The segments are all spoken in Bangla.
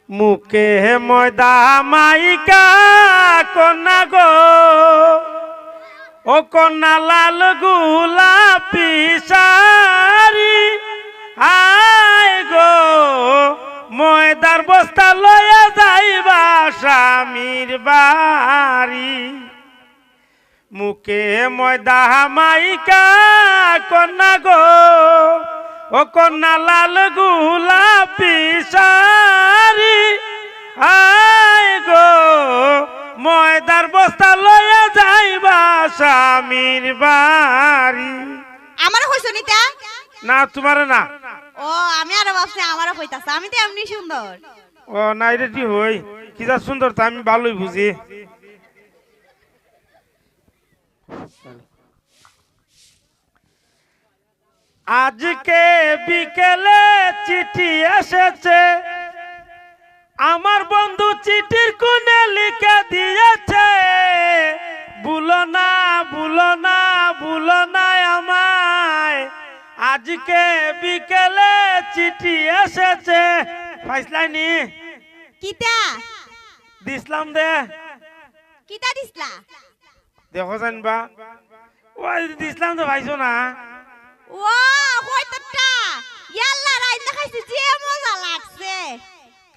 মুখে ময়দা মাইকা কন্যা গো ও কন্যা লাল গোলাপি শাড়ি আয় গো ময়দার বস্তা লয়া যাইবা স্বামীর বাড়ি মুখে ময়দা মাইকা কন্যা গো ও কন্যা লাল গোলাপি শাড়ি আয় গো ময়দার বস্তা লয়া যাইবা স্বামীর বাড়ি। আমারও হইছো নিতা না তোমার না। ও আমি আরো ভাবছি আমারও হইতাছে, আমি তো এমনি সুন্দর। ও না এটা কি হই কি যা সুন্দর তা আমি ভালোই বুঝি। আজকে বিকেলে চিঠি এসেছে আমার বন্ধু চিঠির কোণে লিখে দিয়েছে ভুলো না ভুলো না ভুলো না আমায় আজকে বিকেলে চিঠি এসেছে ফাইসলাইনি কিতা দিসলাম দে কিতা দিছলা দেখো জানবা ওই দিসলাম তো ভাইছো না ও হইতাটা ইয়াল্লা রাইন্দা খাইছি যে মজা লাগছে।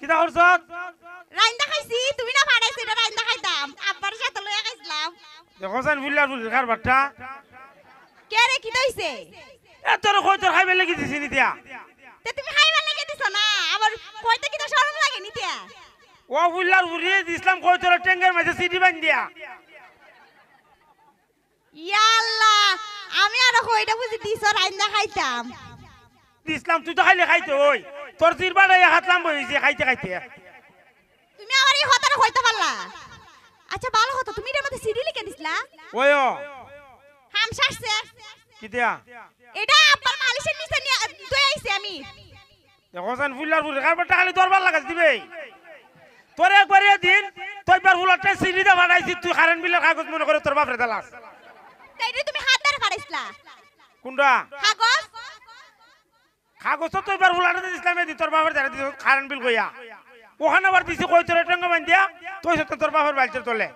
কিতা করছত রাইন্দা খাইছি তুমি না পাড়াইছো এটা রাইন্দা খাইতাম আব্বার সাথে লইয়া খাইছিলাম। দেখো জান বুল্লার বুল কারবারটা কে রে কিতা হইছে এ তোর কই তোর খাইবে লাগি দিছি নি দিয়া তে তুমি খাইবার লাগে দিছ না আবার কইতে কিতা শরম লাগে নিতিয়া ও বুল্লার বুড়িয়ে দিসলাম কই তোর টেঙ্গের মাঝে সিটি বান দিয়া ইয়াল্লা আমি আর কইটা বুঝি দিছ রাইন্দা খাইতাম দিসলাম তুই তো খাইলে খাইতে ওই তোর জিরবাড়া হাতলাম বইছে খাইতে খাইতে তুমি আমার এই হতারে হইতে পারলা। আচ্ছা ভালো হতো তুমি এর মধ্যে সিডি লিখে দিছলা ওই ও হাম শাসছে কি দিয়া এটা আব্বার মালিশের নিচে নিয়ে দই আইছি আমি। দেখো জান বুল্লার বুল কারবারটা খালি দরবার লাগাস দিবে তোর একবার দিন তুই বার বুলারটা সিডিতে বানাইছি তুই কারেন্ট বিলের কাগজ মনে করে তোর বাপরে দালাস তাইরে তুমি হাত ধরে পারিছলা কোনটা কাগজ কাগজ তো তুই বার বুলারটা দিসলাম দি তোর বাপরে দাঁড়া দিস কারেন্ট বিল কইয়া ওখানে আবার দিছি কই তোর টেঙ্গা বান দিয়া তুই সত্য তোর বাপের বালচের তোলে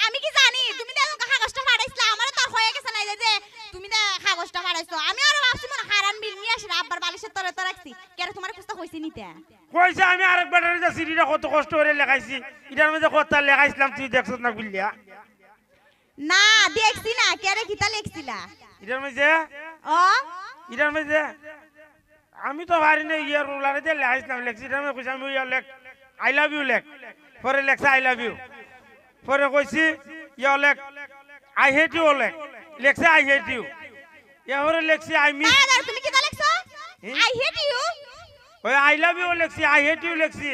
আমি কি জানি তুমি তো কাগজটা পাঠাইছলা আমারও তার হয়ে গেছে না যে তুমি তো কাগজটা পাঠাইছো আমি আরো ভাবছি মনে হারান বিল নিয়ে আসি আব্বার বালিশের তলে তো রাখছি কেন তোমার কষ্ট হইছে নিতে কইছে আমি আরেক ব্যাটারি যা সিডিটা কত কষ্ট করে লেখাইছি এটার মধ্যে কথা লেখাইছিলাম তুই দেখছস না বুঝলিয়া না দেখছি না কেরে কিতা লেখছিলা এটার মধ্যে ও এটার মধ্যে আমি তো পারি না ইয়ার রুলারে দিয়ে লেখাইছিলাম লেখছি এটার মধ্যে কইছি আমি ইয়ার লেখ আই লাভ ইউ লেখ পরে লেখছে আই লাভ ইউ পরে কইছি ইয়া লেখ আই হেট ইউ লেখ লেখছে আই হেট ইউ এবারে লেখছি আই মিস দাদা তুমি কিতা লেখছো আই হেট ইউ ওই আই লাভ ইউ লেখছি আই হেট ইউ লেখছি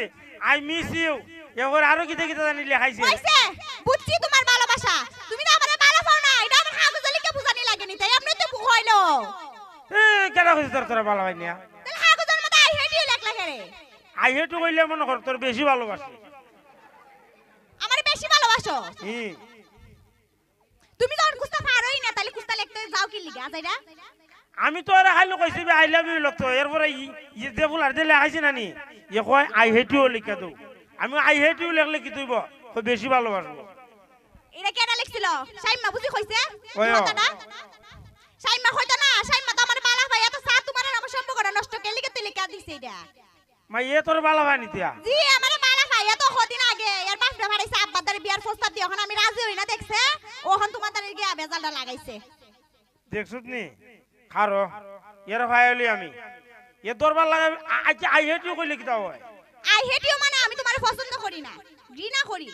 আই মিস ইউ এবার আরো কিতা কিতা জানি লেখাইছে কইছে বুঝছি তোমার ভালোবাসা তুমি না আমারে ভালো পাও না এটা আমার কাগজে লিখে বুঝানি লাগেনি তাই আপনি তো হইলো এ কেডা কইছ তোর ভালো হয় না তাহলে কাগজের মধ্যে আই হেট ইউ লেখলা কেরে আই হেট ইউ কইলে মনে কর তোর বেশি ভালোবাসি আমারে বেশি ভালোবাসো হুম তুমি যখন কুস্তা পারোই না তাহলে কুস্তা লিখতে যাও কি লিখে আজাইরা আমি তো আরে খাইলো কইছি আই লাভ ইউ লিখতো এরপরে ই দে ফুলার দে লেখাইছি নানি এ কয় আই হেট ইউ লিখা দাও আমি আই হেট ইউ লিখলে কি তুইব কই বেশি ভালোবাসবো এটা কেডা লিখছিল সাইমা বুঝি কইছে ওই কথাটা সাইমা কইতো না সাইমা তো আমার বালা ভাই এত সা তোমার আমার সম্পর্ক নষ্ট কে লিখে তুই লিখা দিছে এটা মা এ তোর ভালো হয় নিতিয়া জি আমার বালা ভাই এত কদিন আগে এর বাপরে ভাড়াইছে আব্বার দারে বিয়ার প্রস্তাব দিয়ে এখন আমি রাজি হই না দেখছে ওহন তোমার দারে গিয়া বেজালটা লাগাইছে দেখছুত নি খারো এর ভাইলি আমি এ দরবার লাগাবি আচ্ছা আই হেট ইউ কইলে কি দাও হয় আই হেট ইউ মানে আমি তোমারে পছন্দ করি না ঘৃণা করি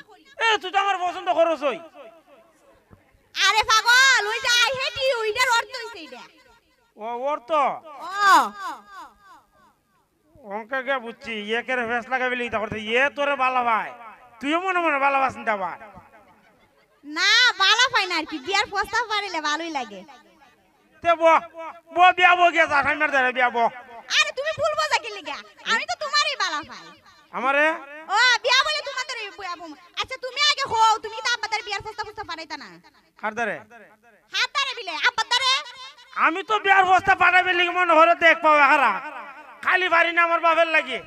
এ তুই তো আমার পছন্দ করছ ওই আরে পাগল ওই যে আই হেট ইউ এটার অর্থ হইছে এটা ও ওর তো ও অঙ্কে কে বুঝছি এ কে ফেস লাগাবি লিখা করতে এ তোরে ভালো ভাই তুইও মনে মনে ভালোবাসিন তা ভাই না ভালো পাই না আর কি বিয়ার প্রস্তাব পারিলে ভালোই লাগে তে বো বিয়া বো গিয়া যা সাইমার ধরে বিয়া বো আরে তুমি ভুল বোঝা কি লিগা আমি তো তোমারই ভালো পাই আমারে ও বিয়া বলে তোমাদের বিয়া বম আচ্ছা তুমি আগে হও তুমি তো আব্বার বিয়ার প্রস্তাব পারাইতা না কার ধরে হাত ধরে বিলে আব্বার ধরে আমি তো বিয়ার বস্তা পাঠাবে লিখে মনে হরে দেখ পাবে হারা খালি বাড়ি না আমার বাপের লাগে